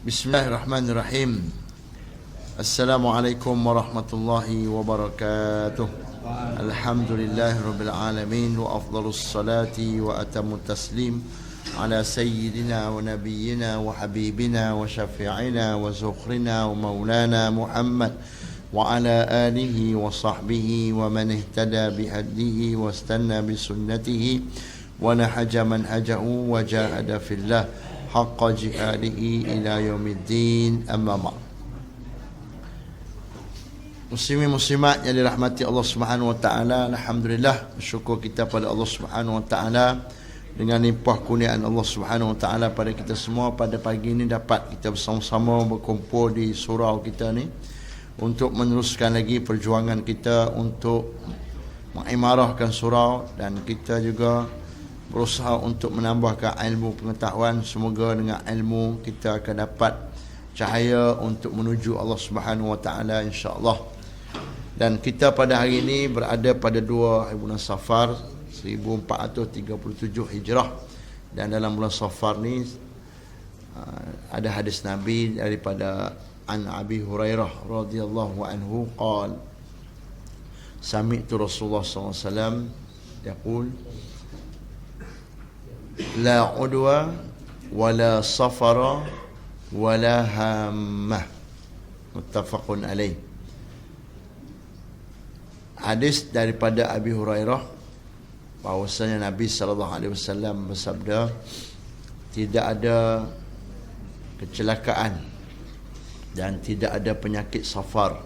Bismillahirrahmanirrahim. Assalamualaikum warahmatullahi wabarakatuh. Alhamdulillahirabbil alamin wa afdhalus salati wa atammut taslim ala sayyidina wa nabiyyina wa habibina wa syafi'ina wa zukhrina wa maulana Muhammad wa ala alihi wa sahbihi wa man ihtada bihadihi wa istanna bi sunnatihi wa nahaja manhajahu wa jahada fillah haqqa jihadihi ila yaumiddin, amma ba'd. Muslimin muslimat yang dirahmati Allah Subhanahu wa taala, alhamdulillah, bersyukur kita pada Allah Subhanahu wa taala dengan limpah kurniaan Allah Subhanahu wa taala pada kita semua. Pada pagi ini dapat kita bersama-sama berkumpul di surau kita ni untuk meneruskan lagi perjuangan kita untuk mengimarahkan surau, dan kita juga berusaha untuk menambahkan ilmu pengetahuan. Semoga dengan ilmu kita akan dapat cahaya untuk menuju Allah Subhanahu wa taala, insya-Allah. Dan kita pada hari ini berada pada 2 bulan Safar 1437 Hijrah, dan dalam bulan Safar ni ada hadis Nabi daripada an Abi Hurairah radhiyallahu anhu qala sami'tu Rasulullah sallallahu alaihi wasallam yaqul la udwa wala safara wala hammah, muttafaqun alaih. Hadis daripada Abi Hurairah bahwasanya Nabi sallallahu alaihi wasallam bersabda, tidak ada kecelakaan dan tidak ada penyakit safar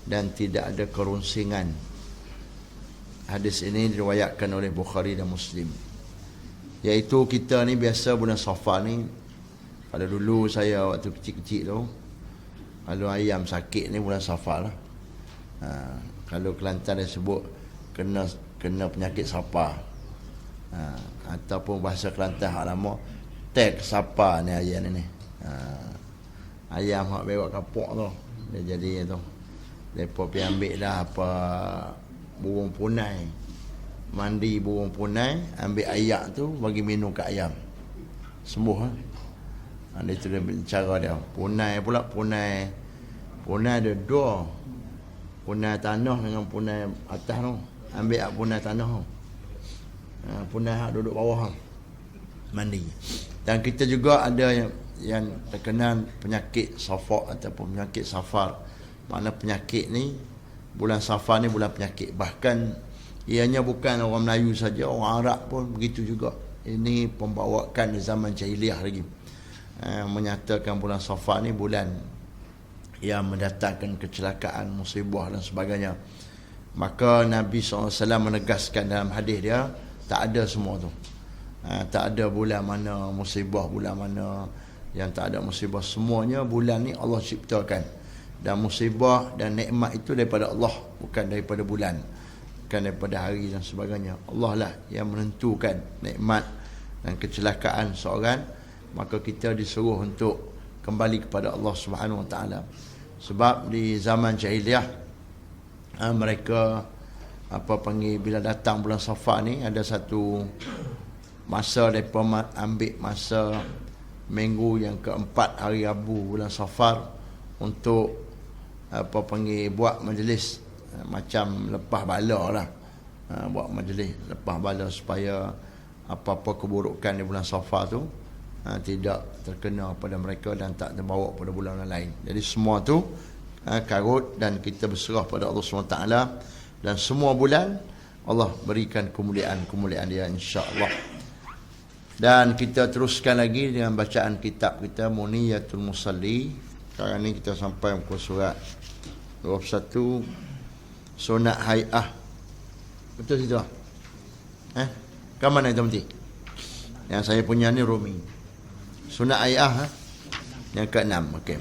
dan tidak ada kerunsingan. Hadis ini diriwayatkan oleh Bukhari dan Muslim. Iaitu kita ni biasa bulan Safar ni, pada dulu saya waktu kecil-kecil tu, kalau ayam sakit ni bulan Safar lah. Kalau Kelantan dia sebut kena penyakit sapa, ataupun bahasa Kelantan hak lama tek sapa ni ayam ni. Ayam hak bewak kapuk tu dia jadi tu, depa pergi ambil dah apa burung punai, mandi burung punai, ambil ayak tu bagi minum kat ayam, sembuh lah. Dia tu dia cara dia. Punai pula, punai ada dua, punai tanah dengan punai atas tu. Ambil punai tanah tu, punai hak duduk bawah tu, mandi. Dan kita juga ada yang terkena penyakit safar ataupun penyakit safar. Makna penyakit ni, bulan Safar ni bulan penyakit. Bahkan ianya bukan orang Melayu saja, orang Arab pun begitu juga. Ini pembawakan di zaman jahiliah lagi, menyatakan bulan Safar ni bulan yang mendatangkan kecelakaan, musibah dan sebagainya. Maka Nabi SAW menegaskan dalam hadis dia, tak ada semua tu. Tak ada bulan mana musibah, bulan mana yang tak ada musibah. Semuanya bulan ni Allah ciptakan, dan musibah dan nikmat itu daripada Allah, bukan daripada bulan, bukan daripada hari dan sebagainya. Allah lah yang menentukan nikmat dan kecelakaan seorang. Maka kita disuruh untuk kembali kepada Allah Subhanahu wa taala. Sebab di zaman jahiliah, mereka bila datang bulan Safar ni, ada satu masa mereka ambil masa minggu yang keempat, hari Rabu bulan Safar, untuk buat majlis, macam lepas bala lah. Buat majlis lepas bala supaya apa-apa keburukan di bulan Safar tu tidak terkena pada mereka dan tak terbawa pada bulan lain. Jadi semua tu karut, dan kita berserah pada Allah SWT. Dan semua bulan Allah berikan kemuliaan dia, insya-Allah. Dan kita teruskan lagi dengan bacaan kitab kita Muniyatul Musalli. Sekarang ni kita sampai muka surat 21, Sunat Hai'ah. Betul situ lah? Kat mana itu nanti? Yang saya punya ni Rumi. Sunat Hai'ah yang ke-6. Okey.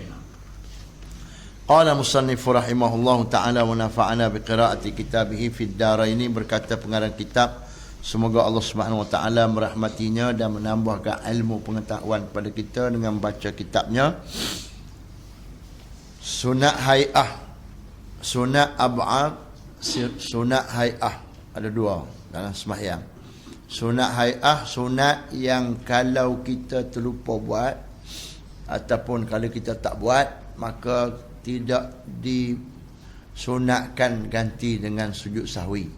Qala musannif rahimahullahu ta'ala wa nafa'ana biqira'ati kitabihi fid daraini. Berkata pengarang kitab, semoga Allah Subhanahu wa taala merahmatinya dan menambahkan ilmu pengetahuan kepada kita dengan baca kitabnya. Sunat Hai'ah, sunat ab'ad, sunat Hai'ah. Ada dua dalam sembahyang. Sunat Hai'ah, sunat yang kalau kita terlupa buat, ataupun kalau kita tak buat, maka tidak disunatkan ganti dengan sujud sahwi.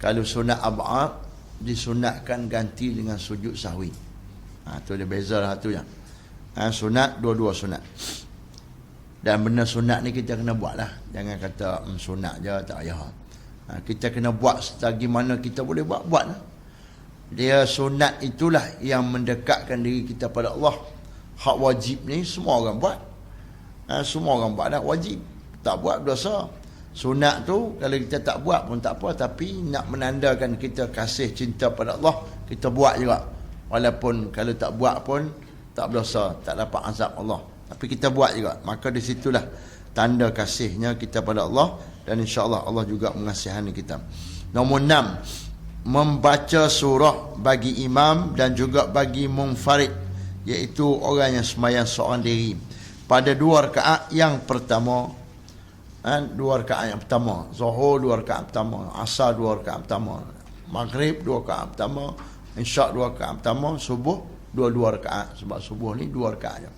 Kalau sunat ab'ad, disunatkan ganti dengan sujud sahwi. Tu dia beza lah tu ya. Sunat, dua-dua sunat. Dan benda sunat ni kita kena buat lah. Jangan kata sunat je, tak payah. Kita kena buat selagi mana kita boleh buat lah. Dia sunat itulah yang mendekatkan diri kita pada Allah. Hak wajib ni semua orang buat. Semua orang buat dah wajib. Tak buat dosa. Sunat tu kalau kita tak buat pun tak apa, tapi nak menandakan kita kasih cinta pada Allah, kita buat juga. Walaupun kalau tak buat pun tak berdosa, tak dapat azab Allah. Tapi kita buat juga. Maka di situlah tanda kasihnya kita pada Allah, dan insya-Allah Allah juga mengasihani kita. Nombor 6, membaca surah bagi imam dan juga bagi munfarid, iaitu orang yang sembahyang seorang diri pada 2 rakaat yang pertama. 2 rakaat yang pertama, Zuhur 2 rakaat pertama, Asar 2 rakaat pertama, Maghrib 2 rakaat pertama, Isyak 2 rakaat pertama, Subuh 2 rakaat. Sebab subuh ni 2 rakaat je.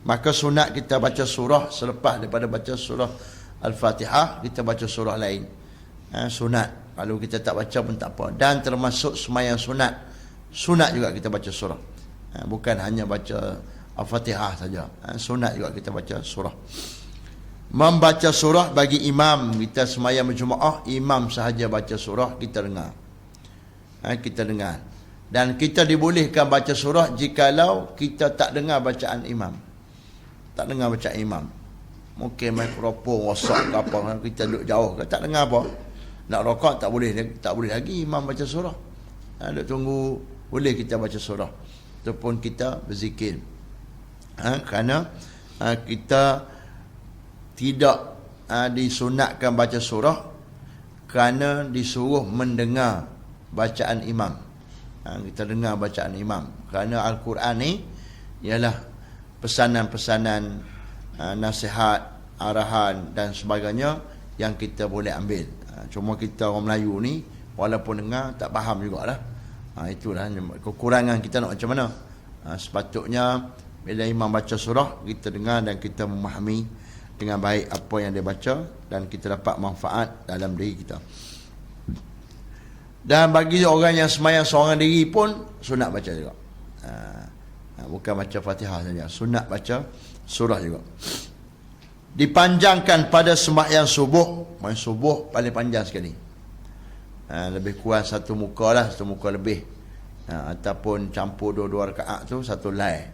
Maka sunat kita baca surah selepas daripada baca surah Al-Fatihah, kita baca surah lain. Sunat. Kalau kita tak baca pun tak apa. Dan termasuk sembahyang sunat, sunat juga kita baca surah. Bukan hanya baca Al-Fatihah saja. Sunat juga kita baca surah. Membaca surah bagi imam, kita sembahyang berjemaah, imam sahaja baca surah, kita dengar. Kita dengar. Dan kita dibolehkan baca surah jikalau kita tak dengar bacaan imam. Tak dengar bacaan imam. Mungkin mikrofon rosak ke apa, kita duduk jauh ke, tak dengar apa. Nak rokok tak boleh lagi imam baca surah. Duduk tunggu, boleh kita baca surah. Ataupun kita berzikir. Kerana kita tidak disunatkan baca surah kerana disuruh mendengar bacaan imam. Kita dengar bacaan imam kerana Al-Quran ni ialah pesanan-pesanan, nasihat, arahan dan sebagainya yang kita boleh ambil. Cuma kita orang Melayu ni walaupun dengar tak faham jugalah. Itulah kekurangan kita, nak macam mana. Sepatutnya bila imam baca surah, kita dengar dan kita memahami dengan baik apa yang dia baca, dan kita dapat manfaat dalam diri kita. Dan bagi orang yang sembahyang seorang diri pun sunat baca juga. Bukan baca Fatihah saja, sunat baca surah juga. Dipanjangkan pada sembahyang subuh. Subuh paling panjang sekali. Lebih kurang satu muka lah, satu muka lebih. Ataupun campur 2 rakaat tu satu lai.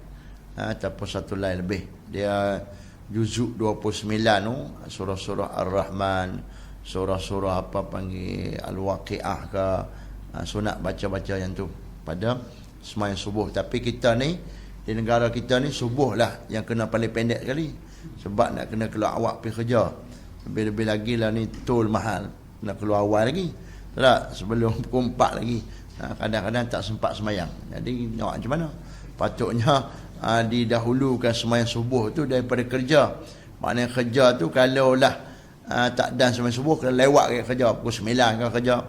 Ataupun satu lai lebih. Dia juzuk 29 tu, surah-surah Ar-Rahman, surah-surah apa panggil Al-Waqi'ah ke, sunat baca-baca yang tu pada sembahyang subuh. Tapi kita ni, di negara kita ni, subuh lah yang kena paling pendek sekali. Sebab nak kena keluar awak pergi kerja. Lebih-lebih lagi lah ni tol mahal, nak keluar awal lagi. Tak, sebelum pukul 4 lagi. Kadang-kadang tak sempat sembahyang. Jadi nak macam mana? Patutnya didahulukan sembahyang subuh tu daripada kerja. Maknanya kerja tu kalau lah tak dan sembahyang subuh, kena lewat ke kerja pukul 9 ke kerja.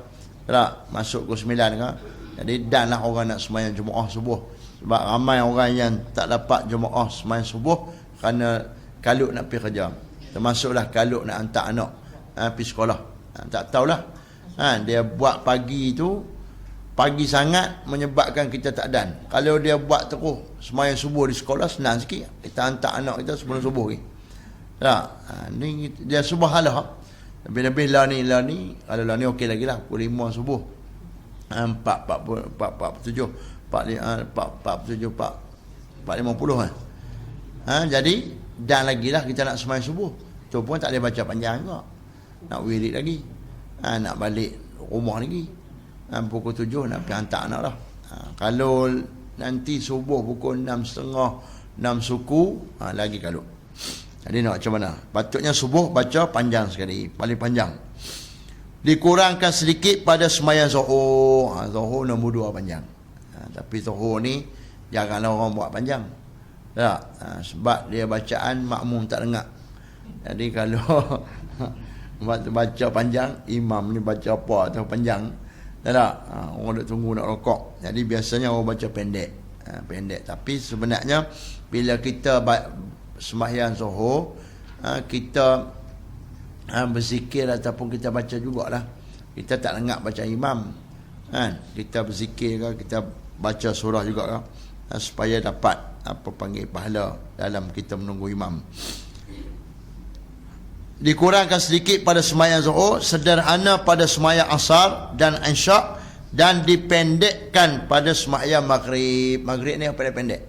Tak, masuk pukul 9 ke. Jadi dan lah orang nak sembahyang Jumaat subuh. Sebab ramai orang yang tak dapat Jumaat sembahyang subuh kerana kalut nak pergi kerja. Termasuklah kalut nak hantar anak pergi sekolah. Tak tahulah. Dia buat pagi tu, pagi sangat menyebabkan kita tak dan. Kalau dia buat terus sembahyang subuh di sekolah, senang sikit. Kita hantar anak kita sebelum subuh ni. Tak? Ni dia subhanallah. Lebih-lebih lah ni. Kalau lah ni okey lagi lah. Pukul 5 subuh. 47 450 kan. Jadi dan lagi lah kita nak sembahyang subuh. Tu pun tak boleh baca panjang juga. Nak wirid lagi. Nak balik rumah lagi. Pukul 7 nak pergi hantar anak dah. Kalau nanti subuh pukul 6.30 6 suku, lagi kalau. Jadi nak macam mana? Patutnya subuh baca panjang sekali, paling panjang. Dikurangkan sedikit pada sembahyang zuhur. Zuhur nombor 2 panjang. Tapi zuhur ni janganlah orang buat panjang. Tak? Sebab dia bacaan makmum tak dengar. Jadi kalau baca panjang, imam ni baca apa atau panjang, tak? Orang duk tunggu nak rokok. Jadi biasanya orang baca pendek. Pendek. Tapi sebenarnya bila kita sembahyang Zuhur, kita berzikir ataupun kita baca jugalah. Kita tak lengap baca imam. Kita berzikir ke, kita baca surah juga ke, supaya dapat panggil pahala dalam kita menunggu imam. Dikurangkan sedikit pada sembahyang Zuhur, sederhana pada sembahyang Asar dan Isya', dan dipendekkan pada sembahyang Maghrib. Maghrib ni apa dia pendek?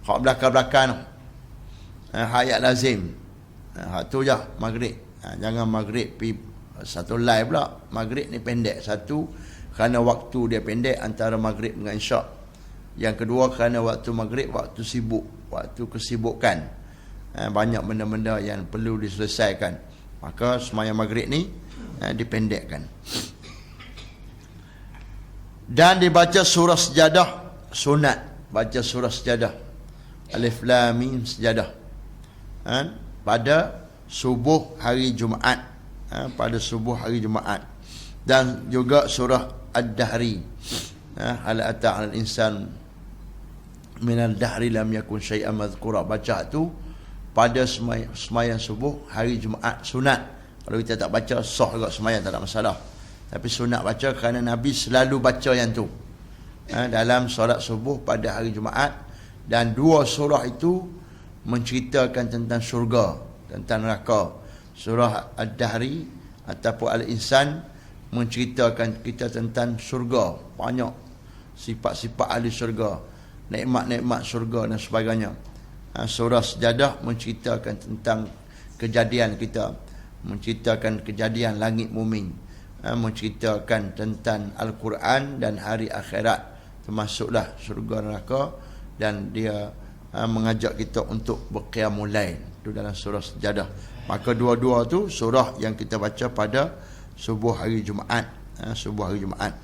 Hak belakang-belakang hayat lazim. Hak tu je Maghrib. Jangan Maghrib pi satu live pula. Maghrib ni pendek. Satu, kerana waktu dia pendek antara Maghrib dengan Isya'. Yang kedua, kerana waktu Maghrib waktu sibuk, waktu kesibukan. Banyak benda-benda yang perlu diselesaikan. Maka sembahyang Maghrib ni dipendekkan. Dan dibaca surah sejadah sunat. Baca surah sejadah Alif Lam Mim sejadah pada subuh hari Jumaat. Pada subuh hari Jumaat. Dan juga surah Ad-Dahri, hal ata 'alal insan minal dahri lam yakun syai'an madhkura. Baca tu pada sembahyang subuh hari Jumaat sunat. Kalau kita tak baca sah juga sembahyang, tak ada masalah. Tapi sunat baca kerana Nabi selalu baca yang tu dalam solat subuh pada hari Jumaat. Dan dua surah itu menceritakan tentang syurga, tentang neraka. Surah Ad-Dahri ataupun Al-Insan menceritakan kita tentang syurga. Banyak sifat-sifat ahli syurga, nikmat-nikmat syurga dan sebagainya. Surah Sejadah menceritakan tentang kejadian kita, menceritakan kejadian langit bumi, menceritakan tentang Al-Quran dan hari akhirat, termasuklah syurga neraka. Dan dia mengajak kita untuk berqiyamul lail. Itu dalam surah Sejadah. Maka dua-dua tu surah yang kita baca pada subuh hari Jumaat. Subuh hari Jumaat.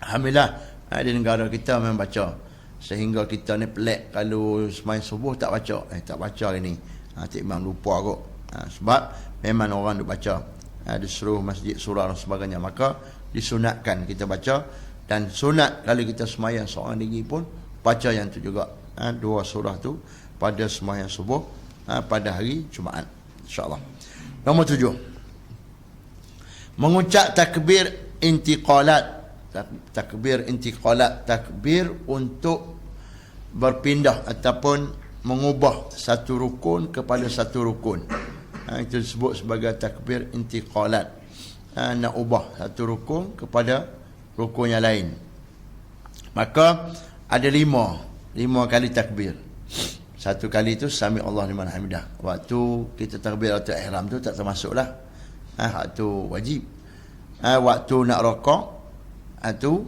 Alhamdulillah di negara kita memang baca. Sehingga kita ni pelik kalau sembahyang subuh tak baca. Tak baca hari ni. Cik Imam lupa kot. Sebab memang orang duk baca. Disuruh masjid surah dan sebagainya. Maka disunatkan kita baca. Dan sunat kalau kita sembahyang seorang diri pun baca yang tu juga. Dua surah tu pada sembahyang subuh pada hari Jumaat. InsyaAllah. Nombor 7. Mengucap takbir intiqalat. Takbir intiqalat, takbir untuk berpindah ataupun mengubah satu rukun kepada satu rukun. Itu disebut sebagai takbir intiqalat. Nak ubah satu rukun kepada rukun yang lain. Maka ada lima kali takbir. Satu kali itu sami Allah liman hamidah. Waktu kita takbiratul ihram tu tak termasuklah. Hak tu wajib. Waktu nak rokok itu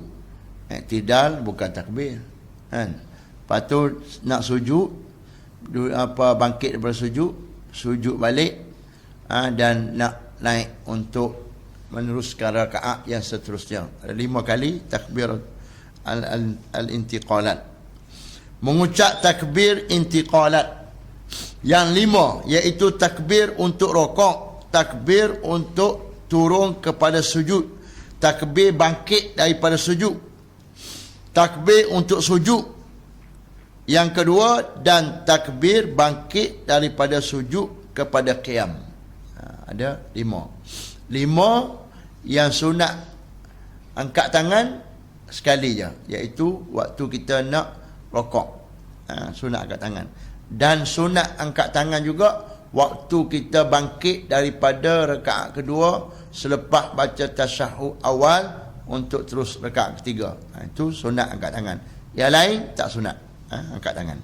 i'tidal bukan takbir. Lepas tu nak sujud, bangkit daripada sujud balik, dan nak naik untuk meneruskan rakaat yang seterusnya. Ada 5 kali takbir al-intiqalat. Mengucap takbir intiqalat yang 5, iaitu takbir untuk rokok, takbir untuk turun kepada sujud, takbir bangkit daripada sujud, takbir untuk sujud yang kedua, dan takbir bangkit daripada sujud kepada qiyam. Ada 5 yang sunat angkat tangan sekali je, iaitu waktu kita nak rokok. Sunat angkat tangan. Dan sunat angkat tangan juga waktu kita bangkit daripada rakaat kedua selepas baca tasyahud awal untuk terus rakaat ketiga. Itu sunat angkat tangan. Yang lain tak sunat angkat tangan.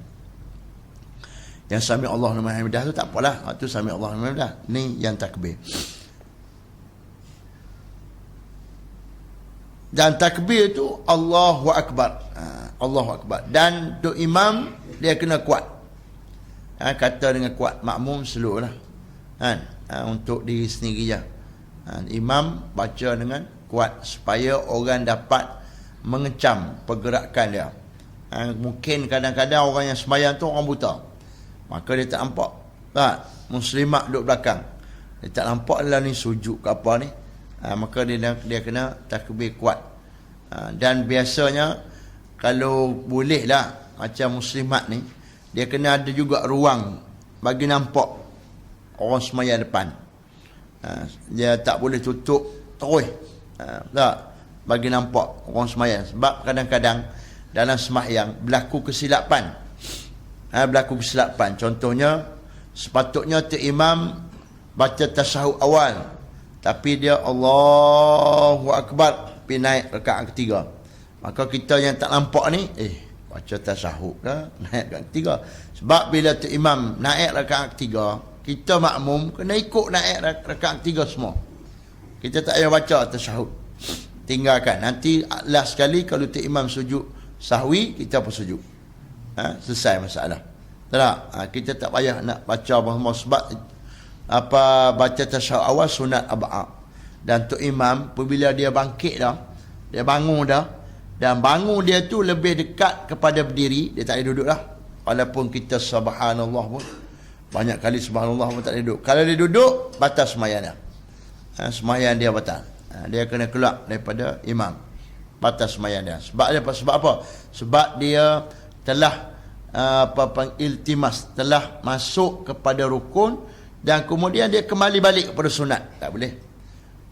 Yang sami Allah liman hamidah tu tak apalah. Itu sami Allah liman hamidah. Ni yang takbir. Dan takbir tu Allahu Akbar. Allahu Akbar. Dan tu imam dia kena kuat. Kata dengan kuat, makmum slow lah. Untuk diri sendiri je. Imam baca dengan kuat supaya orang dapat mengecam pergerakan dia. Mungkin kadang-kadang orang yang sembahyang tu orang buta. Maka dia tak nampak. Muslimat duduk belakang. Dia tak nampak lah ni sujud ke apa ni. Maka dia kena takbir kuat. Dan biasanya kalau boleh lah macam muslimat ni, dia kena ada juga ruang bagi nampak orang sembahyang depan. Dia tak boleh tutup terus. Tak, bagi nampak orang sembahyang. Sebab kadang-kadang dalam sembahyang berlaku kesilapan. Berlaku kesilapan. Contohnya, sepatutnya imam baca tasyahud awal, tapi dia Allahu Akbar pergi naik rakaat ketiga. Maka kita yang tak nampak ni, baca tasyahud dah, naik rakaat ketiga. Sebab bila tu imam naik rakaat ketiga, kita makmum kena ikut naik rakaat ketiga semua. Kita tak payah baca tasyahud, tinggalkan. Nanti last sekali kalau tu imam sujud sahwi, kita pun sujud. Selesai masalah. Tak? Kita tak payah nak baca apa-apa. Sebab baca tasyahud awal sunat ab'a. Dan tu imam apabila dia bangkit dah, dia bangun dah, dan bangun dia tu lebih dekat kepada berdiri, dia tak boleh duduk dah. Walaupun kita subhanallah pun, banyak kali subhanallah pun tak boleh duduk. Kalau dia duduk, batal sembahyang dia. Sembahyang dia batal. Dia kena keluar daripada imam, batal sembahyang dia. Sebab apa? Sebab dia telah iltimas, telah masuk kepada rukun, dan kemudian dia kembali balik kepada sunat. Tak boleh.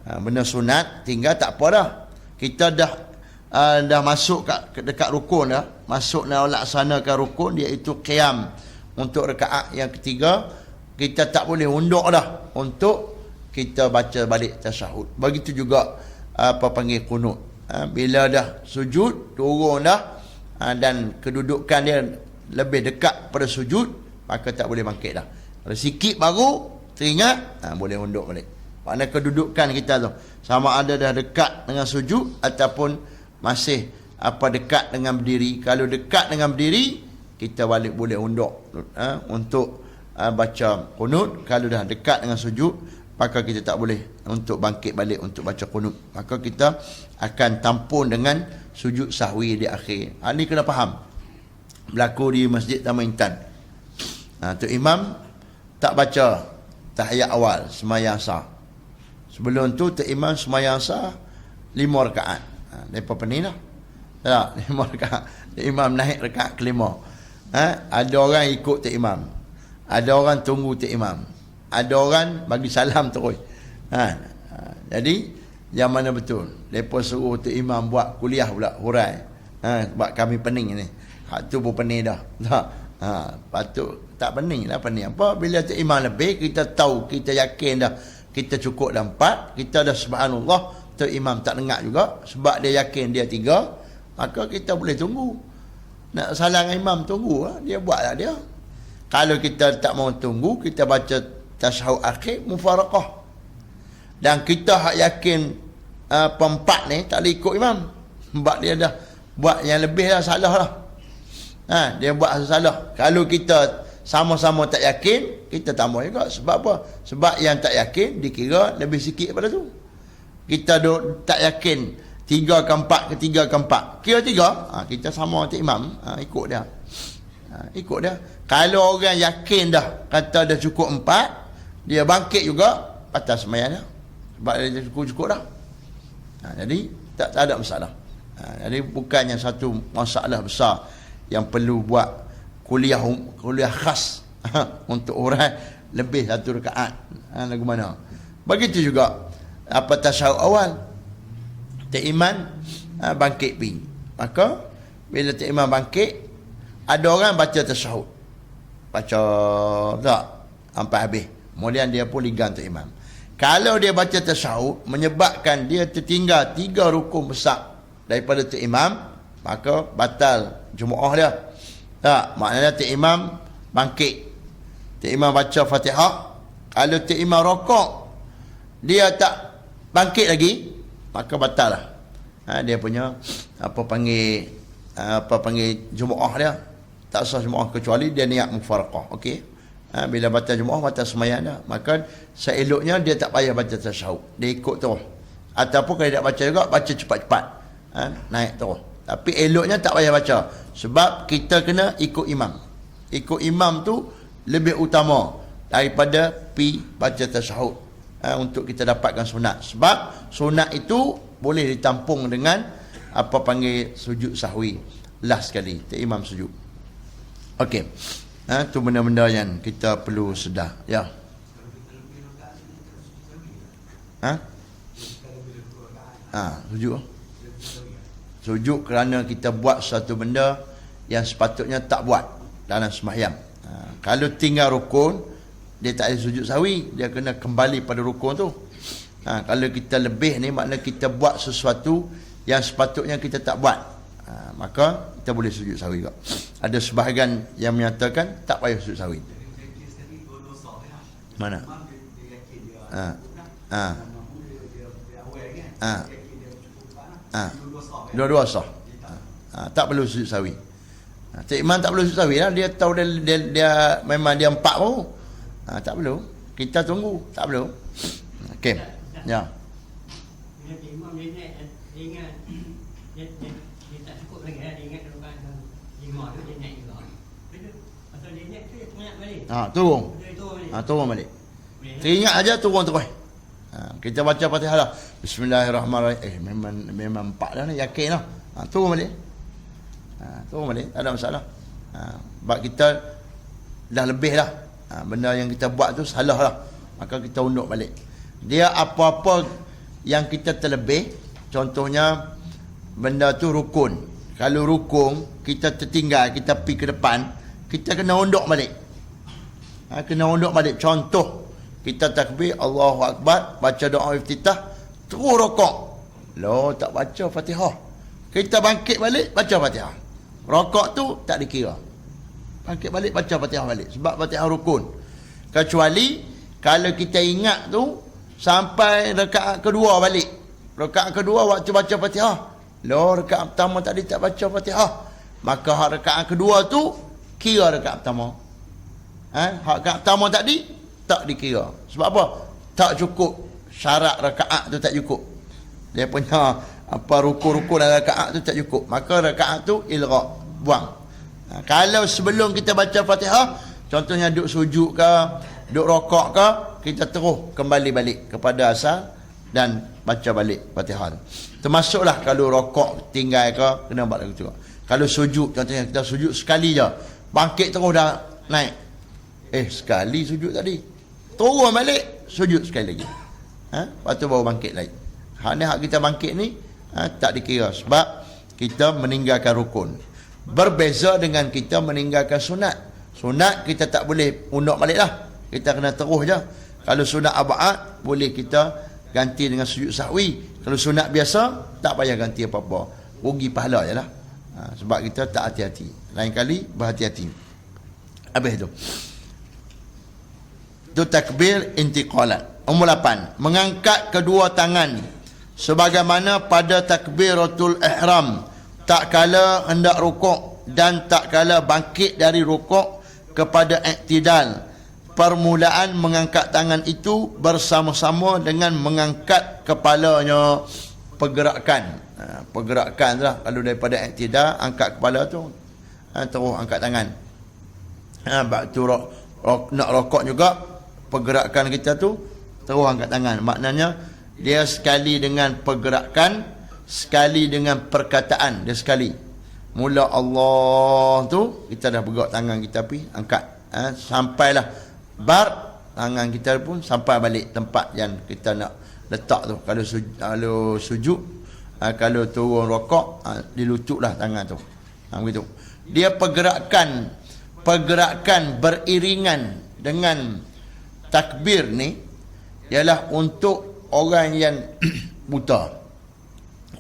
Benda sunat tinggal tak apa dah. Kita dah masuk dekat rukun dah, masuk nak laksanakan rukun, iaitu qiyam untuk rakaat yang ketiga. Kita tak boleh undur dah untuk kita baca balik tasyahud. Begitu juga panggil qunut. Bila dah sujud, turun dah, dan kedudukan dia lebih dekat pada sujud, maka tak boleh bangkit dah. Kalau sikit baru teringat, boleh undur balik. Maknanya kedudukan kita tu sama ada dah dekat dengan sujud ataupun masih dekat dengan berdiri. Kalau dekat dengan berdiri, kita balik boleh undur untuk baca qunut. Kalau dah dekat dengan sujud, maka kita tak boleh untuk bangkit balik untuk baca qunut. Maka kita akan tampun dengan sujud sahwi di akhir. Ini kena faham. Berlaku di Masjid Taman Intan. Tu imam tak baca tahiyat awal sembahyang sah. Sebelum tu imam sembahyang sah 5 rakaat. Depa pening dah. Tak, 5 rakaat. Imam naik rakaat kelima. Ada orang ikut imam. Ada orang tunggu imam. Ada orang bagi salam terus. Jadi yang mana betul? Depa suruh imam buat kuliah pula hurai. Sebab kami pening ni. Hak tu pun pening dah. Tak. Patut tak pening lah. Pening apa? Bila imam lebih, kita tahu, kita yakin dah kita cukup dah 4, kita dah subhanallah, imam tak dengar juga sebab dia yakin dia 3, maka kita boleh tunggu. Nak salah dengan imam, tunggu lah. Dia buat lah dia. Kalau kita tak mau tunggu, kita baca tasyahud akhir mufaraqah, dan kita hak yakin pempat ni tak boleh ikut imam sebab dia dah buat yang lebih dah, salah lah. Dia buat salah. Kalau kita sama-sama tak yakin, kita tambah juga. Sebab apa? Sebab yang tak yakin dikira lebih sikit daripada tu. Kita tak yakin 3 ke 4 ke 3 ke 4, kira 3, kita sama dengan imam, ikut dia. Ikut dia. Kalau orang yakin dah, kata dah cukup 4, dia bangkit juga, atas sembahyang dia. Sebab dia cukup dah. Jadi tak ada masalah. Jadi bukannya satu masalah besar yang perlu buat kuliah khas untuk orang lebih 1 rakaat. Lagu mana? Begitu juga tasyahud awal. Imam bangkit pergi. Maka bila imam bangkit, ada orang baca tasyahud. Baca tak sampai habis. Kemudian dia pun ligang imam. Kalau dia baca tasyahud menyebabkan dia tertinggal 3 rukun besar daripada imam, maka batal Jumaah dia. Tak, maknanya imam bangkit, imam baca Fatihah. Kalau imam rokok, dia tak bangkit lagi, maka batal lah. Dia punya panggil Jumaah dia. Tak sah Jumaah kecuali dia niat mufaraqah. Okey. Bila batal Jumaah, batal sembahyang dia. Maka seeloknya dia tak payah baca tasyahud. Dia ikut terus. Ataupun kalau dia tak baca juga, baca cepat-cepat. Naik terus. Tapi eloknya tak payah baca. Sebab kita kena ikut imam. Ikut imam tu lebih utama daripada pi baca tasyahud. Untuk kita dapatkan sunat. Sebab sunat itu boleh ditampung dengan panggil sujud sahwi. last sekali Tok Imam sujud. Okey. Tu benda-benda yang kita perlu sedar. Ya. Sujud. Sujud kerana kita buat satu benda yang sepatutnya tak buat dalam sembahyang. Kalau tinggal rukun, dia tak ada sujud sahwi, dia kena kembali pada rukun tu. Kalau kita lebih ni, makna kita buat sesuatu yang sepatutnya kita tak buat, maka kita boleh sujud sahwi juga. Ada sebahagian yang menyatakan tak payah sujud sahwi. Mana? Dua-dua sah. Tak perlu sujud sahwi. Cik Imam tak perlu sujud sahwi lah. Dia tahu dia memang dia 4 baru. Tak perlu. Kita tunggu. Tak perlu. Okey. Ya. Cik Imam dia ingat dia tak cukup lagi dia ingat rukan 5 tu dia naik juga. Pasal dia naik tu dia tengah balik. Turun. Turun balik. Teringat aja turun terus. Kita baca Fatihah lah. Bismillahirrahmanirrahim. Memang 4 dah ni, yakin lah. Turun balik. Turun balik, tak ada masalah. Sebab kita dah lebih lah. Benda yang kita buat tu salah lah, maka kita unduk balik. Dia apa-apa yang kita terlebih, contohnya benda tu rukun. Kalau rukun kita tertinggal, kita pergi ke depan, kita kena unduk balik. Kena unduk balik. Contoh, kita takbir Allahu Akbar, baca doa iftitah, terus rokok. Loh, tak baca Fatihah. Kita bangkit balik, baca Fatihah. Rokok tu tak dikira. Bangkit balik, baca Fatihah balik. Sebab Fatihah rukun. Kecuali kalau kita ingat tu sampai rakaat kedua balik. Rakaat kedua waktu baca Fatihah. Loh, rakaat pertama tadi tak baca Fatihah. Maka rakaat kedua tu kira rakaat pertama. Rakaat pertama tadi tak dikira. Sebab apa? Tak cukup. Syarat rakaat tu tak cukup. Dia punya rukun-rukun dalam rakaat tu tak cukup. Maka rakaat tu ilgha, buang. Kalau sebelum kita baca Fatihah, contohnya duduk sujud ke, duduk rokok ke, kita terus kembali balik kepada asal dan baca balik Fatihah tu. Termasuklah kalau rokok tinggal ke, kena buat lagu tu. Kalau sujud, contohnya kita sujud sekali je, bangkit terus dah naik. Sekali sujud tadi, turun balik, sujud sekali lagi. Lepas tu baru bangkit lagi. Hak kita bangkit ni tak dikira sebab kita meninggalkan rukun. Berbeza dengan kita meninggalkan sunat. Sunat kita tak boleh unduk balik lah, kita kena terus je. Kalau sunat abad boleh kita ganti dengan sujud sahwi. Kalau sunat biasa tak payah ganti apa-apa, rugi pahala je lah. Sebab kita tak hati-hati. Lain kali berhati-hati. Habis tu takbir intiqalat. Nombor 8, mengangkat kedua tangan sebagaimana pada takbiratul ihram, tak kala hendak rukuk dan tak kala bangkit dari rukuk kepada iktidal. Permulaan mengangkat tangan itu bersama-sama dengan mengangkat kepalanya. Pergerakan lah. Kalau daripada iktidal, angkat kepala tu, terus angkat tangan. Waktu nak rokok juga, pergerakan kita tu terus angkat tangan. Maknanya dia sekali dengan pergerakan, sekali dengan perkataan. Dia sekali. Mula Allah tu, kita dah bergerak tangan kita pergi angkat. Sampailah bar, tangan kita pun sampai balik tempat yang kita nak letak tu. Kalau sujud, kalau turun rokok, dilutuplah tangan tu. Begitu. Dia pergerakan beriringan dengan takbir ni ialah untuk orang yang buta.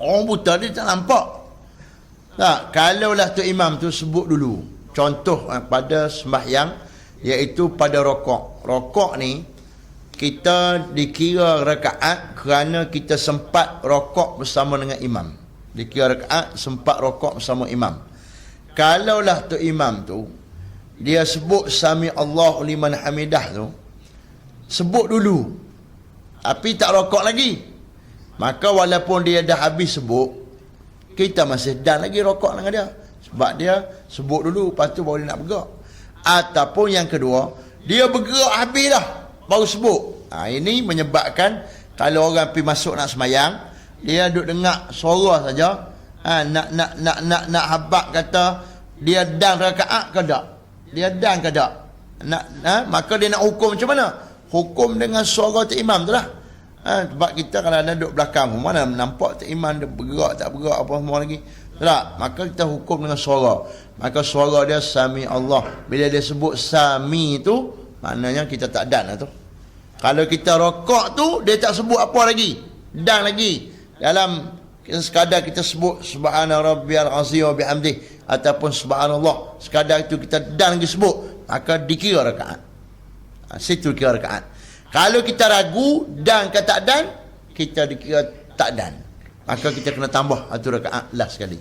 Orang buta dia tak nampak. Tak, kalaulah tu imam tu sebut dulu contoh pada sembahyang, iaitu pada rokok. Rokok ni kita dikira rakaat kerana kita sempat rokok bersama dengan imam. Dikira rakaat sempat rokok bersama imam. Kalaulah tu imam tu dia sebut sami Allahu liman hamidah tu, sebut dulu tapi tak rokok lagi, maka walaupun dia dah habis sebut, kita masih dan lagi rokok dengan dia. Sebab dia sebut dulu, lepas tu baru dia nak bergerak. Ataupun yang kedua, dia bergerak habis dah baru sebut. Ini menyebabkan kalau orang pergi masuk nak semayang, dia duduk dengar suara saja, Nak habaq kata dia dan rakaat ke tak? Dia dan ke tak? Maka dia nak hukum macam mana? Hukum dengan suara tu imam tu lah. Sebab kita kalau ada duduk belakang, mana nampak tu imam dia bergerak tak bergerak apa semua lagi. Tak? Maka kita hukum dengan suara. Maka suara dia sami Allah. Bila dia sebut sami tu, maknanya kita tak dan lah tu. Kalau kita rokok tu, dia tak sebut apa lagi. Dan lagi. Dalam sekadar kita sebut subhana rabbiyal azim wa bihamdih ataupun subhanallah, sekadar itu kita dan lagi sebut, maka dikira rakaat. Situ kira rakaat. Kalau kita ragu dan ke tak dan, kita dikira tak dan. Maka kita kena tambah satu rakaat last sekali.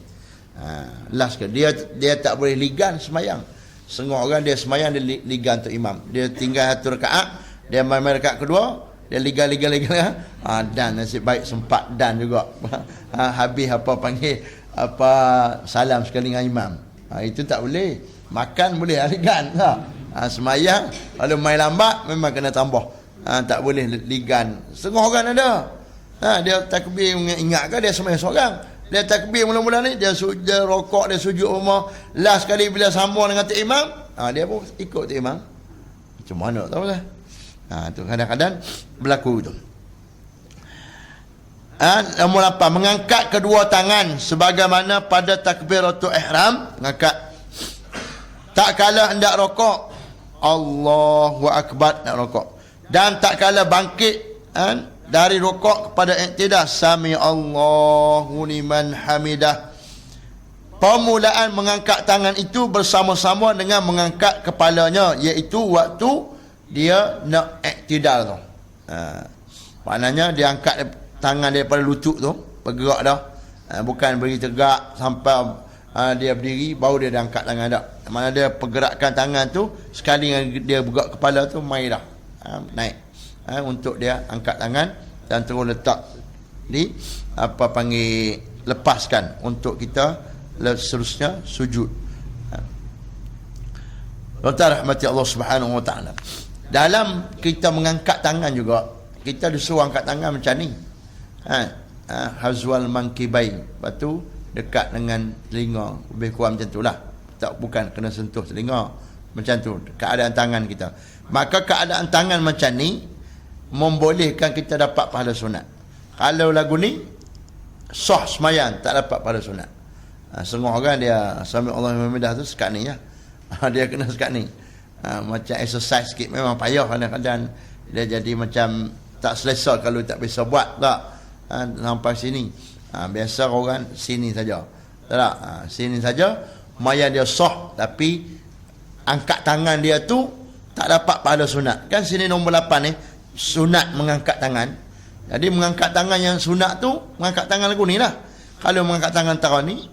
Last sekali. Dia tak boleh ligan semayang. Setengah orang dia semayang, dia ligan untuk imam. Dia tinggal satu rakaat, dia main rakaat kedua, dia ligan. Dan nasib baik sempat dan juga. Habis apa panggil, apa salam sekali dengan imam. Itu tak boleh. Makan boleh ligan. Semayang, kalau main lambat, memang kena tambah. Tak boleh ligan. Setengah orang ada. Dia takbir ingat ke dia semayang seorang. Dia takbir mula-mula ni, dia rokok, dia sujud rumah. Last kali bila sambung dengan tok imam, dia pun ikut tok imam. Macam mana tahu lah. Tu kadang-kadang berlaku tu. Nombor 8, mengangkat kedua tangan sebagaimana pada takbiratul ihram. Mengangkat. Tak kala hendak rokok, Allahu akbar, nak rokok. Dan tak kala bangkit dari rokok kepada iktidah, sami Allahu liman hamidah. Permulaan mengangkat tangan itu bersama-sama dengan mengangkat kepalanya, iaitu waktu dia nak iktidal tu. Maknanya dia angkat tangan daripada lutut tu, bergerak dah. Bukan beri tegak sampai dia berdiri baru dia dah angkat tangan dah. Mana dia pergerakan tangan tu sekali dia bergerak kepala tu mai dah. Naik. Untuk dia angkat tangan dan terus letak di apa panggil, lepaskan untuk kita seterusnya sujud. Tuan-tuan rahmati Allah Subhanahu wa taala. Dalam kita mengangkat tangan juga, kita disuruh angkat tangan macam ni. Hazwal mankibai, lepas tu dekat dengan telinga, lebih kurang macam itulah. Tak, bukan kena sentuh telinga. Macam tu keadaan tangan kita. Maka keadaan tangan macam ni membolehkan kita dapat pahala sunat. Kalau lagu ni sah semayang, tak dapat pahala sunat. Setengah orang dia sami Allah Muhammadah tu sekat ni ya. Dia kena sekat ni. Macam exercise sikit, memang payah kadang-kadang. Dia jadi macam tak selesa kalau tak biasa buat tak. Sampai sini. Biasa orang sini saja. Tak? Sini saja. Maya dia sah, tapi angkat tangan dia tu tak dapat pahala sunat. Kan sini nombor 8 ni, sunat mengangkat tangan. Jadi mengangkat tangan yang sunat tu, mengangkat tangan lagu ni lah. Kalau mengangkat tangan taruh ni,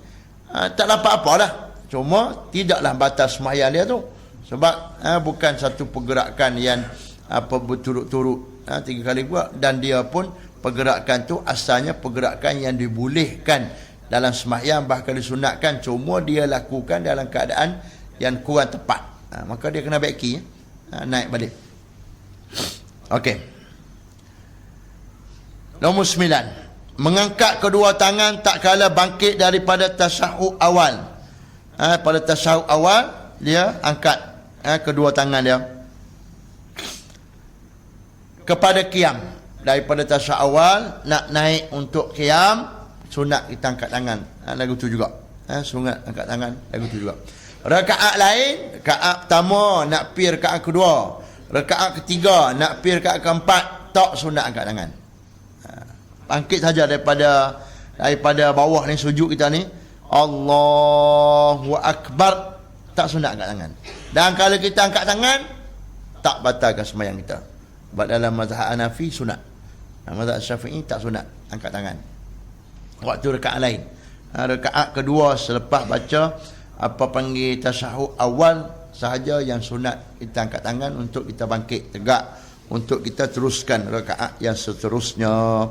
tak dapat apa lah. Cuma tidaklah batas semayang dia tu. Sebab bukan satu pergerakan yang berturut-turut 3 kali buat. Dan dia pun pergerakan tu asalnya pergerakan yang dibolehkan dalam semayang, bahkan disunatkan. Cuma dia lakukan dalam keadaan yang kurang tepat. Maka dia kena baiki, naik balik. Okey. Nombor 9, mengangkat kedua tangan tak kala bangkit daripada tasyahud awal. Pada tasyahud awal dia angkat kedua tangan dia kepada qiyam. Daripada tasyahud awal nak naik untuk qiyam, sunat kita angkat tangan. Lagu tu juga. Sunat angkat tangan, lagu tu juga. Rakaat lain, rakaat pertama nak pi rakaat kedua, rakaat ketiga nak pi rakaat keempat, tak sunat angkat tangan. Bangkit saja daripada bawah ni sujud kita ni, Allahu akbar, tak sunat angkat tangan. Dan kalau kita angkat tangan, tak batalkan sembahyang kita. Sebab dalam mazhab Hanafi sunat. Mazhab Syafi'i tak sunat angkat tangan waktu rakaat lain. Rakaat kedua selepas baca apa panggil tasyahud awal sahaja yang sunat kita angkat tangan untuk kita bangkit tegak untuk kita teruskan rakaat yang seterusnya.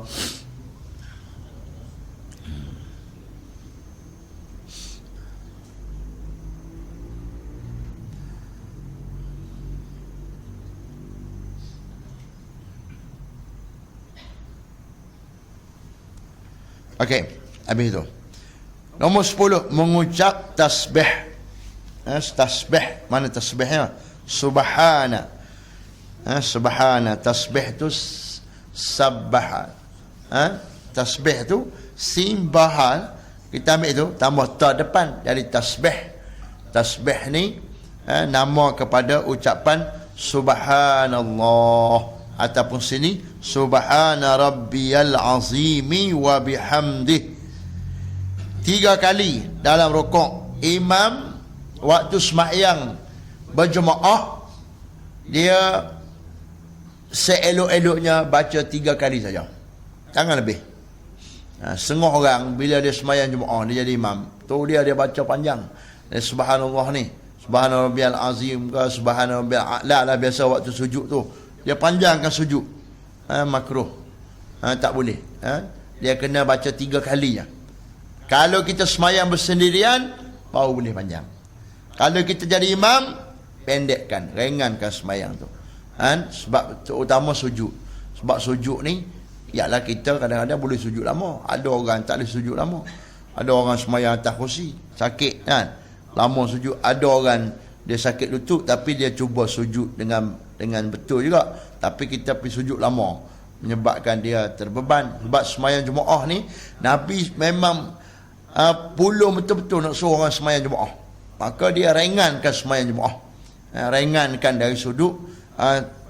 Okey, habis itu. Nombor 10, mengucap tasbih. Tasbih, mana tasbihnya? Subhana. Subhana, tasbih tu sabbaha. Tasbih tu sin bahal, kita ambil tu tambah ta depan dari tasbih. Tasbih ni nama kepada ucapan subhanallah, ataupun sini subhana rabbiyal azimi wa bihamdih. 3 kali dalam rukuk. Imam waktu sembahyang berjemaah, dia seelok-eloknya baca 3 kali saja, jangan lebih. Setengah orang bila dia sembahyang jemaah, dia jadi imam tu, dia baca panjang. Subhanallah ni, subhana rabbiyal azim ke subhana rabbiyal a'la lah, biasa waktu sujud tu dia panjangkan sujud. Makruh. Tak boleh. Dia kena baca 3 kali je. Kalau kita sembahyang bersendirian, baru boleh panjang. Kalau kita jadi imam, pendekkan, ringankan sembahyang tu. Sebab terutama sujud. Sebab sujud ni, ialah kita kadang-kadang boleh sujud lama. Ada orang tak boleh sujud lama. Ada orang sembahyang atas kursi, sakit kan, lama sujud. Ada orang dia sakit lutut, tapi dia cuba sujud dengan betul juga, tapi kita pergi sujud lama, menyebabkan dia terbeban. Sebab sembahyang jemaah ni, Nabi memang puluh betul-betul nak suruh orang sembahyang jemaah, maka dia ringankan sembahyang jemaah. Ringankan dari sudut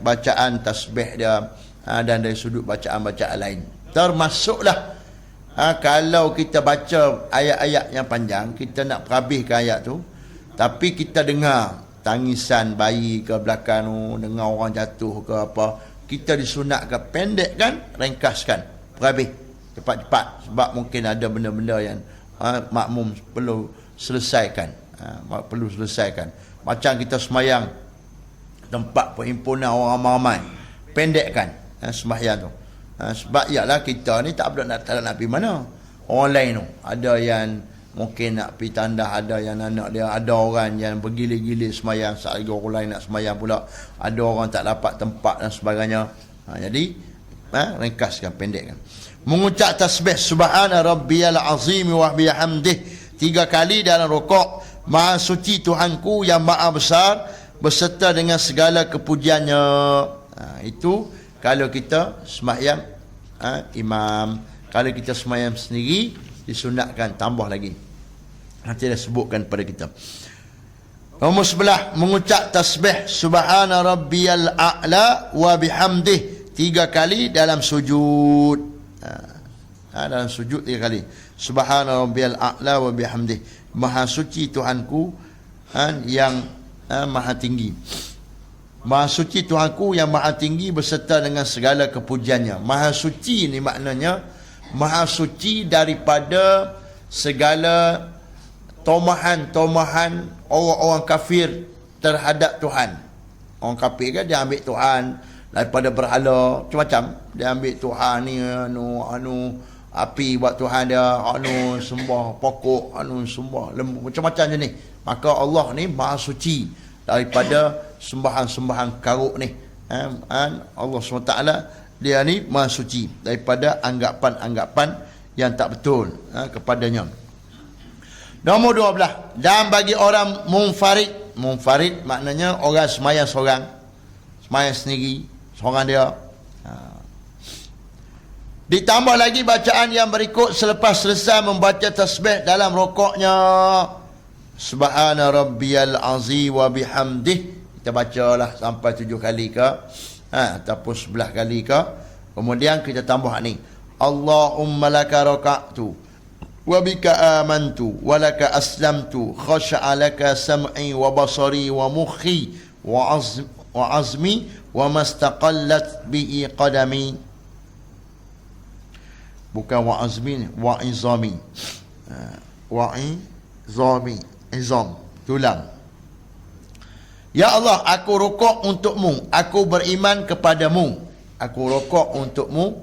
bacaan tasbih dia, dan dari sudut bacaan-bacaan lain. Termasuklah kalau kita baca ayat-ayat yang panjang, kita nak perhabiskan ayat tu, tapi kita dengar tangisan bayi ke belakang tu, dengar orang jatuh ke apa, kita disunatkan pendekkan, ringkaskan, perhabis cepat-cepat. Sebab mungkin ada benda-benda yang makmum perlu selesaikan. Perlu selesaikan. Macam kita sembahyang tempat perhimpunan orang ramai-ramai, pendekkan sembahyang tu. Sebab ialah kita ni tak nak pergi mana. Orang lain tu ada yang mungkin nak pergi tandas, ada yang anak dia, ada orang yang bergilir-gilir sembahyang, sekali orang lain nak sembahyang pula, ada orang tak dapat tempat dan sebagainya. Jadi ringkaskan, pendekkan. Mengucap tasbih subhana rabbiyal azim wa bihamdih 3 kali dalam rukuk. Maha suci Tuhanku yang maha besar beserta dengan segala kepujiannya. Itu kalau kita sembahyang imam. Kalau kita sembahyang sendiri, disunatkan tambah lagi. Nanti dah sebutkan pada kita. Nombor 11, mengucap tasbih subhana rabbiyal a'la wa bihamdih 3 kali dalam sujud. Dalam sujud 3 kali. Subhana rabbiyal a'la wa bihamdih. Maha suci Tuhanku yang maha tinggi. Maha suci Tuhanku yang maha tinggi beserta dengan segala kepujiannya. Maha suci ni maknanya maha suci daripada segala tomahan-tomahan orang-orang kafir terhadap Tuhan. Orang kafir kan dia ambil Tuhan daripada berhala macam-macam. Dia ambil Tuhan ni api buat Tuhan dia, sembah pokok, sembah lembu, macam-macam jenis. Maka Allah ni maha suci daripada sembahan-sembahan karuk ni. Allah SWT dia ni maha suci daripada anggapan-anggapan yang tak betul kepadanya. Nombor 12, dan bagi orang munfarid maknanya orang sembahyang seorang, sembahyang sendiri, seorang dia. Ditambah lagi bacaan yang berikut selepas selesai membaca tasbih dalam rukuknya. Subhana rabbiyal azim wa bihamdih. Kita bacalah sampai 7 kali ke, ataupun 11 kali ke. Kemudian kita tambah ni, Allahumma laka raka'tu wa bika amantu wa laka aslamtu khasha'a laka sam'i wa basari wa mukhi wa azmi wa mastaqallat bihi qadami. Bukan wa azmi, wa izami. Wa izami, izam, tulang. Ya Allah, aku rukuk untukmu, aku beriman kepadamu. Aku rukuk untukmu,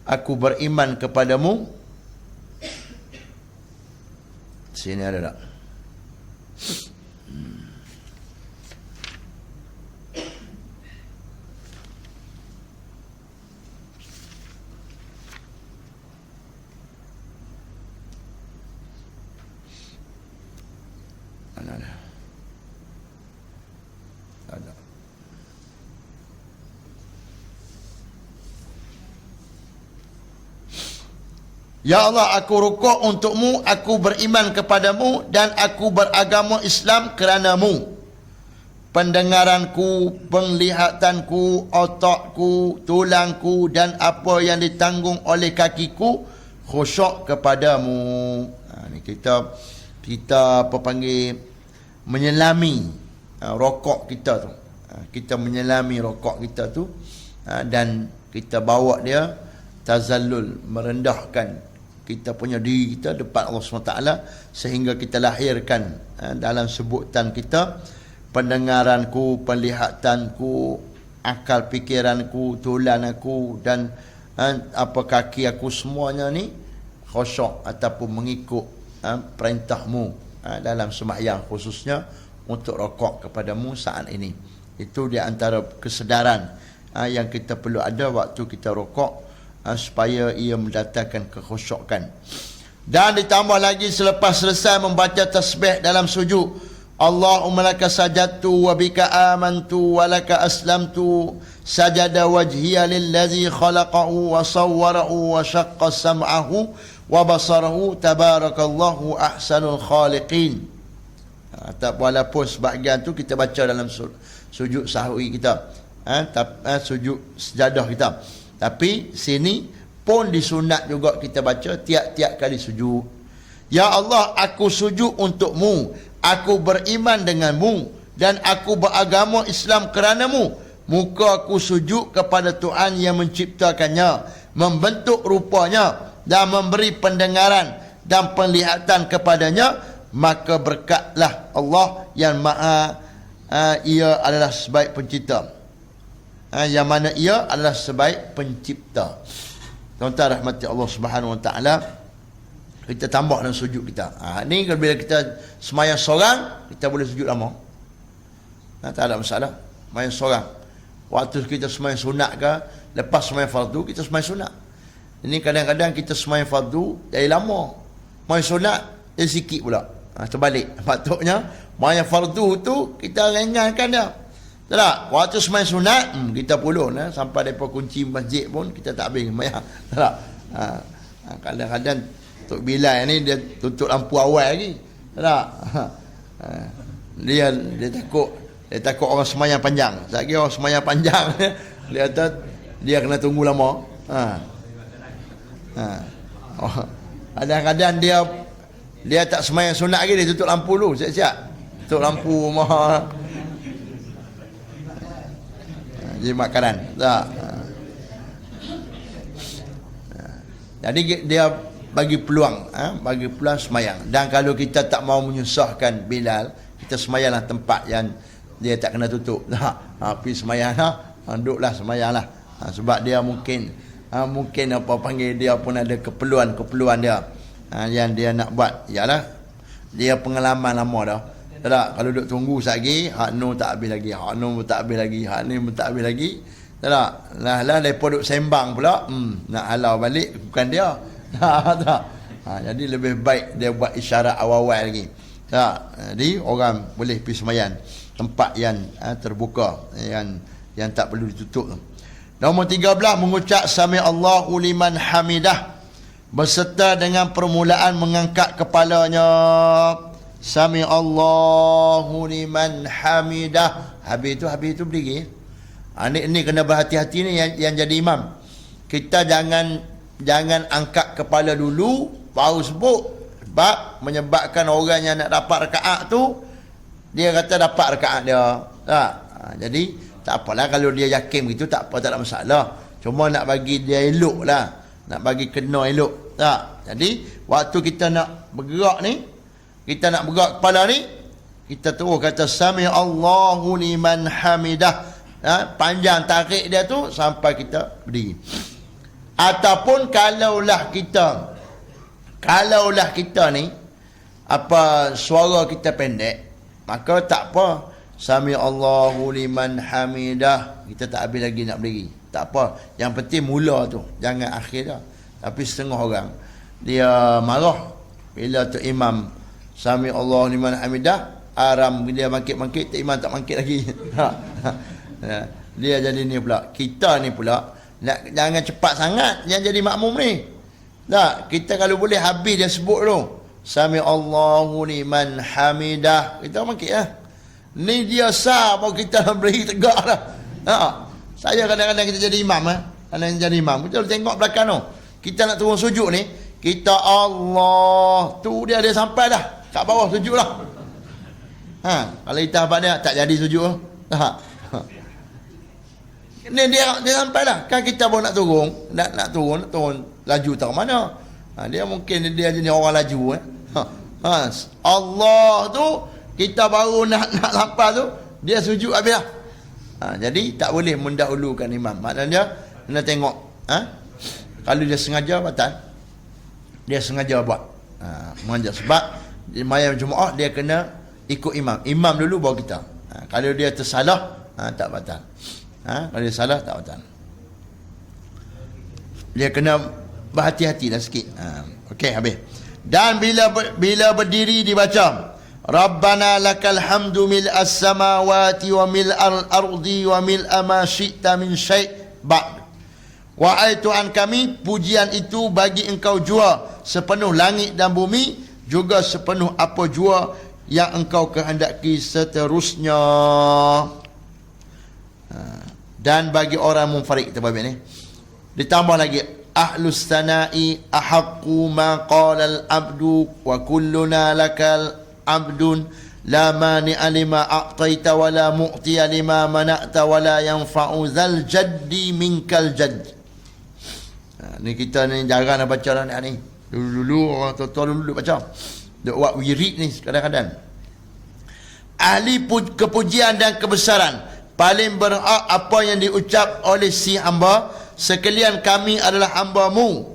aku beriman kepadamu. Sini ada tak? Ada. Ada. Ya Allah, aku rukuk untukmu, aku beriman kepadamu, dan aku beragama Islam keranamu. Pendengaranku, penglihatanku, otakku, tulangku, dan apa yang ditanggung oleh kakiku khusyuk kepadamu. Ni kita apa panggil, menyelami rokok kita tu. Kita menyelami rokok kita tu, dan kita bawa dia tazallul, merendahkan kita punya diri kita depan Allah SWT, sehingga kita lahirkan dalam sebutan kita, pendengaranku, penlihatanku, akal fikiranku, tulan aku, dan apa kaki aku, semuanya ni khusyuk ataupun mengikut perintahmu dalam sembahyang, khususnya untuk rokok kepadamu saat ini. Itu di antara kesedaran yang kita perlu ada waktu kita rokok, supaya ia mendatangkan kekhusyukan. Dan ditambah lagi selepas selesai membaca tasbih dalam sujud, Allahumma laka sajadtu wa bika amantu wa laka aslamtu, sajada wajhiya lillazi khalaqahu wa sawwarahu wa syaqqa sam'ahu wa basarahu, tabarakallahu ahsanul khaliqin. Walaupun sebahagian tu kita baca dalam sujud sahwi kita, sujud sejadah kita, tapi sini pun disunat juga kita baca tiap-tiap kali sujud. Ya Allah, aku sujud untukmu, aku beriman denganmu, dan aku beragama Islam keranamu. Muka aku sujud kepada Tuhan yang menciptakannya, membentuk rupanya, dan memberi pendengaran dan penglihatan kepadanya. Maka berkatlah Allah yang maha, ia adalah sebaik pencipta, yang mana ia adalah sebaik pencipta. Tuan-tuan rahmati Allah Subhanahu Wa Taala, kita tambah dalam sujud kita. Ni kalau bila kita semayang seorang, kita boleh sujud lama. Tak ada masalah. Semayang seorang. Waktu kita semayang sunat ke, lepas semayang fardu, kita semayang sunat. Ini kadang-kadang kita semayang fardu dari lama, semayang sunat dia sikit pula. Terbalik. Patutnya semayang fardu tu kita ringankan dia. Tak? Waktu semayang sunat, kita pulun sampai daripada kunci masjid pun kita tak habis semayang. Tak? Kadang-kadang Tok Bilal ni dia tutup lampu awal lagi. Tak? Dia takut orang semayang panjang. Sekali orang semayang panjang dia kata dia kena tunggu lama. Kadang-kadang dia tak semayang sunat lagi, dia tutup lampu dulu, siap-siap. Tutup lampu rumah. Jimat kanan. Tak. Jadi dia bagi peluang, bagi peluang semayang. Dan kalau kita tak mau menyusahkan Bilal, kita semayanglah tempat yang dia tak kena tutup. Pergi semayang, duduklah semayanglah. Sebab dia mungkin apa panggil, dia pun ada keperluan dia yang dia nak buat. Ialah dia pengalaman lama dah. Tak, kalau duduk tunggu lagi, hak no tak habis lagi, hak no pun tak habis lagi, hak ni pun tak habis lagi. Tak, lah depa duduk sembang pula, nak halau balik bukan dia. Tak. Jadi lebih baik dia buat isyarat awal-awal lagi. Tak, jadi orang boleh pergi sembahyang tempat yang terbuka, yang tak perlu ditutup tu. Nombor 13, mengucap sami Allahu liman hamidah beserta dengan permulaan mengangkat kepalanya. Sami Allahu liman hamidah. Habis tu berdiri. Ini kena berhati-hati ni yang jadi imam. Kita jangan angkat kepala dulu baru sebut. Sebab menyebabkan orang yang nak dapat rakaat tu, dia kata dapat rakaat dia. Tak? Jadi tak apalah kalau dia yakin begitu, tak apa, tak ada masalah. Cuma nak bagi dia elok lah, nak bagi kena elok. Tak? Jadi waktu kita nak bergerak ni, kita nak bergerak kepala ni, kita terus kata sami Allahu liman hamidah. Panjang tarik dia tu sampai kita berdiri. Ataupun kalaulah kita ni apa suara kita pendek, maka tak apa, sami Allahu liman hamidah, kita tak habis lagi nak berdiri, tak apa. Yang penting mula tu, jangan akhir dah. Tapi setengah orang dia marah bila tu imam sami Allahu liman hamidah, Aram dia mangkit-mangkit, imam tak mangkit lagi. Dia jadi ni pula. Kita ni pula jangan cepat sangat yang jadi makmum ni. Tak, kita kalau boleh habis dia sebut tu. Sami Allahu liman hamidah. Kita mangkit lah. Ni dia sah baru kita beri tegak dah. Saya kadang-kadang kita jadi imam kadang jadi imam. Kita tengok belakang tu. Kita nak turun sujud ni, kita Allah tu dia sampai dah kat bawah sujud lah. Kalau kita habaq dia tak jadi sujud. Ni dia sampai dah. Kan kita pun nak turun, nak turun laju tak mana. Dia mungkin dia jenis orang laju Allah tu kita baru nak sampai tu dia sujud habis dah. Jadi tak boleh mendahulukan imam. Maknanya kena tengok kalau dia sengaja batal, dia sengaja buat mengajar. Sebab di mayam Jumaat dia kena ikut imam dulu baru kita. Kalau dia tersalah tak batal. Kalau dia salah tak batal. Dia kena berhati-hati dah sikit. Okey, habis. Dan bila berdiri dibaca Rabbana lakal hamdu mil'as samawati wa mil'al ardi wa mil'a ma syi'ta min syai' ba'd. Wahai Tuhan kami, pujian itu bagi engkau jua sepenuh langit dan bumi, juga sepenuh apa jua yang engkau kehendaki seterusnya. Dan bagi orang munfarid, kita baca ni. Ditambah lagi ahlus sana'i ahaqqu ma qala al-abdu wa kulluna lakal abdun la mani'a lima a'taita wa la mu'tiya lima mana'ta wa la yanfa'u zal jaddi minkal jadd. Ni kita ni jarang nak baca lah ni. Dulu orang tua-tua dulu baca. Duk buat wirid ni kadang-kadang. Ahli kepujian dan kebesaran, paling berhak apa yang diucap oleh si hamba, sekalian kami adalah hamba-Mu.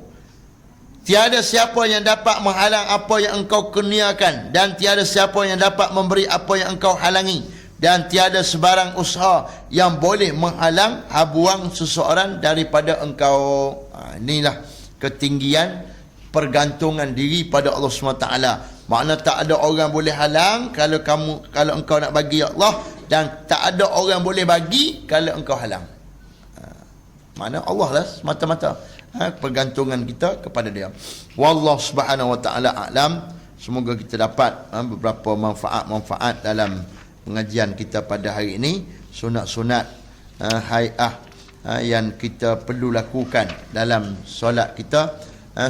Tiada siapa yang dapat menghalang apa yang engkau kurniakan, dan tiada siapa yang dapat memberi apa yang engkau halangi, dan tiada sebarang usaha yang boleh menghalang habuang seseorang daripada engkau. Inilah ketinggian pergantungan diri pada Allah SWT. Makna tak ada orang boleh halang kalau engkau nak bagi ya Allah, dan tak ada orang boleh bagi kalau engkau halang. Makna Allah lah semata-mata pergantungan kita kepada dia. Wallahu subhanahu wa ta'ala a'lam. Semoga kita dapat beberapa manfaat dalam pengajian kita pada hari ini. Sunat-sunat hai'ah yang kita perlu lakukan dalam solat kita.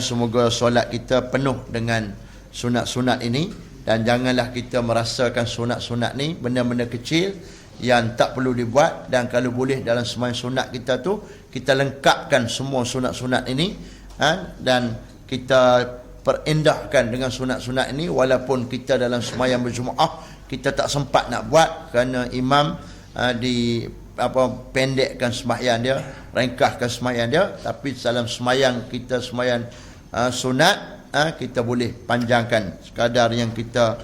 Semoga solat kita penuh dengan sunat-sunat ini, dan janganlah kita merasakan sunat-sunat ni benda-benda kecil yang tak perlu dibuat. Dan kalau boleh dalam sembahyang sunat kita tu, kita lengkapkan semua sunat-sunat ini, dan kita perindahkan dengan sunat-sunat ini. Walaupun kita dalam sembahyang berjemaah kita tak sempat nak buat kerana imam pendekkan sembahyang dia, ringkaskan sembahyang dia, tapi dalam sembahyang kita sembahyang sunat, kita boleh panjangkan sekadar yang kita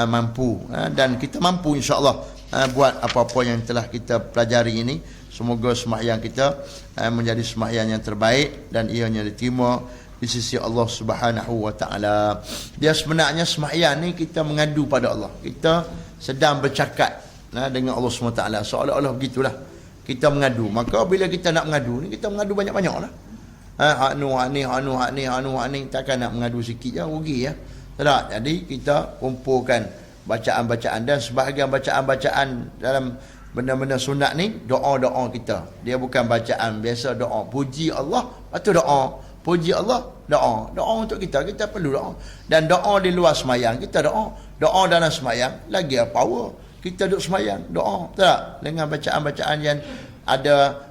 mampu, dan kita mampu insya-Allah buat apa-apa yang telah kita pelajari ini. Semoga sembahyang kita menjadi sembahyang yang terbaik dan ianya diterima di sisi Allah Subhanahu wa taala. Dia sebenarnya sembahyang ni kita mengadu pada Allah. Kita sedang bercakap dengan Allah SWT, seolah-olah begitulah kita mengadu. Maka bila kita nak mengadu ni, kita mengadu banyak-banyak lah. Hak ni, takkan nak mengadu sikit je, rugi ya. Tak? Jadi kita kumpulkan bacaan-bacaan, dan sebahagian bacaan-bacaan dalam benda-benda sunat ni, doa-doa kita. Dia bukan bacaan biasa, doa. Puji Allah, lepas tu doa. Puji Allah, doa. Doa untuk kita perlu doa. Dan doa di luar semayang, kita doa. Doa dalam semayang, lagi power. Kita duduk semayang, doa, tak? Dengan bacaan-bacaan yang ada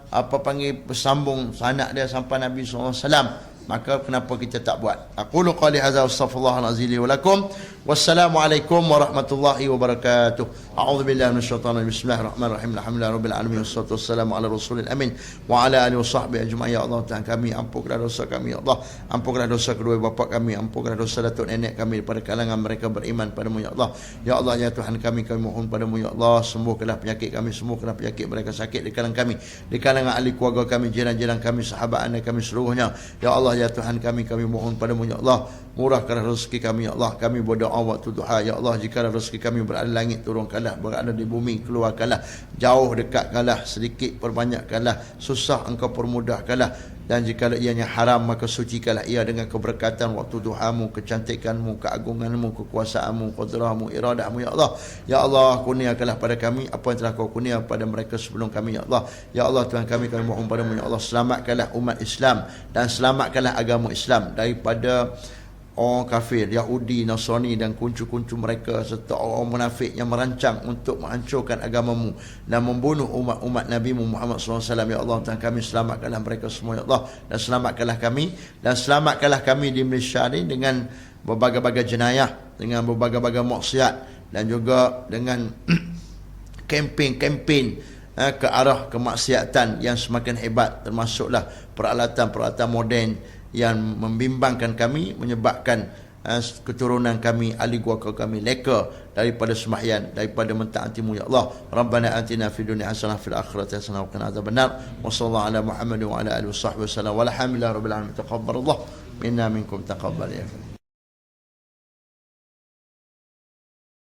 bersambung sanad dia sampai Nabi SAW. Maka kenapa kita tak buat? Aqulu qali hadza astaghfirullahalazim li wa lakum. Wassalamualaikum warahmatullahi wabarakatuh. A'udzu billahi minasyaitonir rajim. Bismillahirrahmanirrahim. Alhamdulillahirabbil alamin wassalatu wassalamu ala rasulil amin wa ala alihi washabbihi ajma'in. Ya Allah, Tuhan kami, ampunkanlah dosa kami ya Allah. Ampunkanlah dosa kedua bapa kami, ampunkanlah dosa datuk nenek kami daripada kalangan mereka beriman padamu ya Allah. Ya Allah, ya Tuhan kami mohon padamu ya Allah, sembuhkanlah penyakit kami, sembuhkanlah penyakit mereka sakit di kalangan kami, di kalangan ahli keluarga kami, jiran-jiran kami, sahabat anak kami seluruhnya. Ya Allah, ya Tuhan kami mohon padamu ya Allah, murahkanlah rezeki kami ya Allah. Kami berdoa waktu duha ya Allah, jika rezeki kami berada di langit turunkanlah, berada di bumi keluarkanlah, jauh dekatkanlah, sedikit perbanyakkanlah, susah engkau permudahkanlah, dan jika ianya haram maka sucikanlah ia dengan keberkatan waktu duhamu, kecantikanmu, keagunganmu, kekuasaanmu, qudrahmu, iradahmu ya Allah. Ya Allah, kurniakanlah pada kami apa yang telah kau kurnia pada mereka sebelum kami ya Allah. Ya Allah Tuhan kami mohon padamu ya Allah, selamatkanlah umat Islam dan selamatkanlah agama Islam daripada orang kafir, Yahudi, Nasrani dan kuncu-kuncu mereka serta orang munafik yang merancang untuk menghancurkan agamamu dan membunuh umat-umat Nabi Muhammad SAW. Ya Allah Tuhan kami, selamatkanlah mereka semua ya Allah, dan selamatkanlah kami, dan selamatkanlah kami di Malaysia ini dengan berbagai-bagai jenayah, dengan berbagai-bagai maksiat, dan juga dengan kempen-kempen ke arah kemaksiatan yang semakin hebat, termasuklah peralatan-peralatan moden yang membimbangkan kami, menyebabkan keturunan kami, ahli keluarga kami leka daripada sembahyang, daripada mentaatimu ya Allah. Rabbana atina fid dunya hasanah fil akhirati hasanah wa qina adzabannar. Wa sallallahu ala Muhammad wa ala alihi washabbihi wasallam. Walhamdulillahirabbil alamin. Taqabbalallahu minna minkum taqabbal ya.